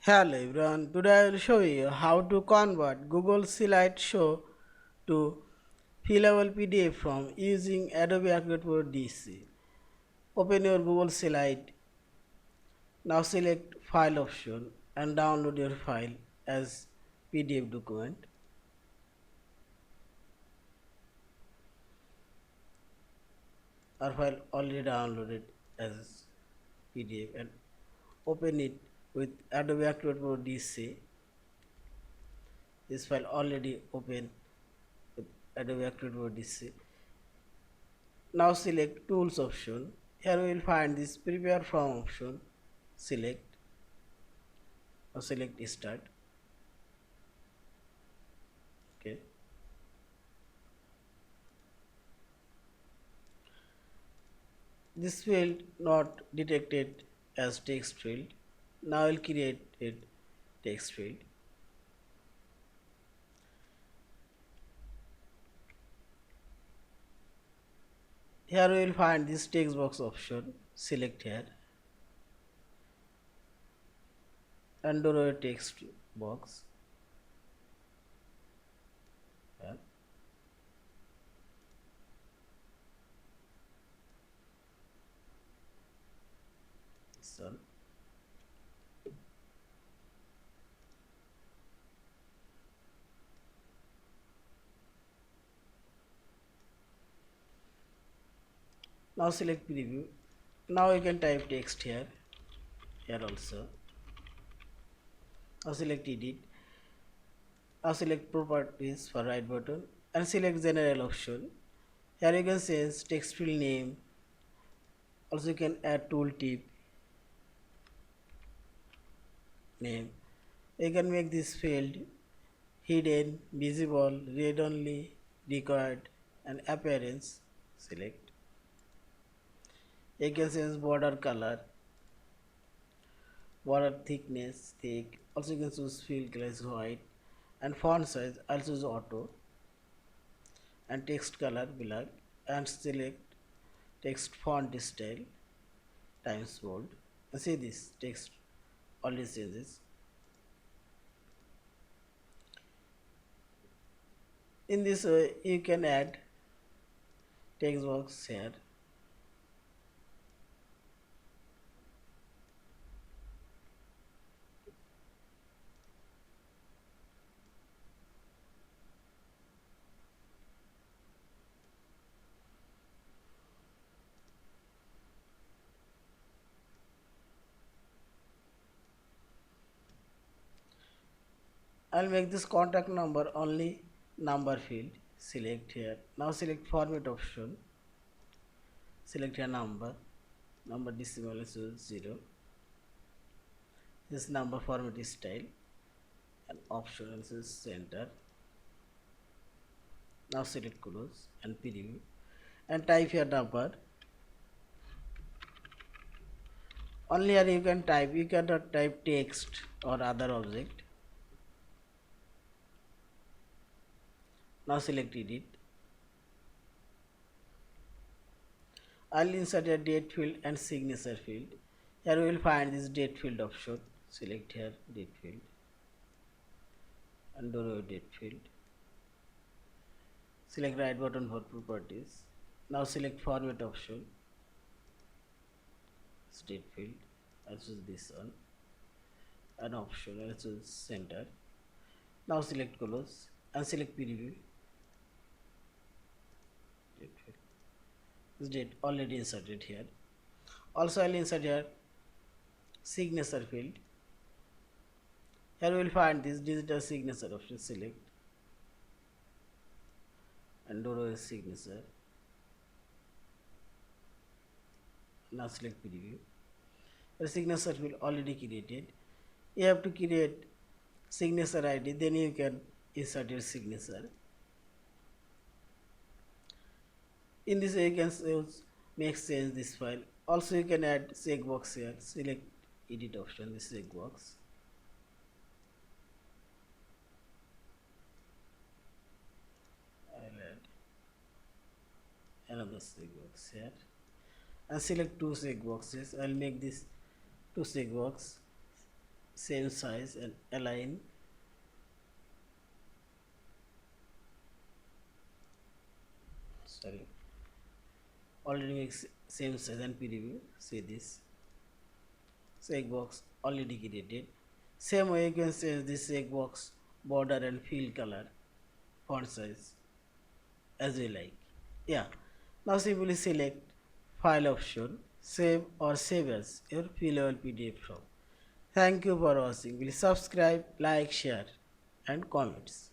Hello everyone, today I will show you how to convert Google slideshow to fillable PDF from using Adobe Acrobat Pro DC. Open your Google Slide. Now select File option and download your file as PDF document. Our file already downloaded as PDF and open it with Adobe Acrobat Pro DC. This file already open with Adobe Acrobat Pro DC. Now select Tools option. Here we will find this Prepare From option. Select or select Start. Okay. This field not detected as text field. Now I will create a text field. Here we will find this text box option. Select here and draw a text box. Here. This one. Now select preview. Now you can type text here also. Now select edit. Now select properties for right button and select general option. Here you can change text field name. Also you can add tooltip name. You can make this field hidden, visible, read only, required and appearance. Select. You can change border color, border thickness, thick. Also you can choose fill color white and font size. I'll choose auto and text color black and select text font style times bold. And see this text always changes. In this way you can add text box here. I'll make this contact number only number field. Select here. Now select format option. Select here number decimal is 0. This number format is style and option is center. Now select close and preview and type here number. Only here you can type, you cannot type text or other object. Now select edit. I'll insert a date field and signature field. Here we will find this date field option. Select here date field and draw a date field. Select right button for properties. Now select format option. Date field. I'll choose this one. An option. I'll choose center. Now select close and select preview. Date field. This date already inserted here. Also I'll insert here signature field. Here we will find this digital signature option. Select and draw a signature. Now select preview. The signature field already created. You have to create signature ID, then you can insert your signature. In this way you can change this file. Also you can add checkbox here. Select edit option, this checkbox. I'll add another checkbox here and select two checkboxes. I'll make this two checkbox. same size and align. Sorry, already makes same size and preview. See this checkbox already created. Same way you can change this checkbox border and fill color, font size as you like. Yeah. Now simply select file option, save or save as your fillable PDF form. Thank you for watching. Please subscribe, like, share and comments.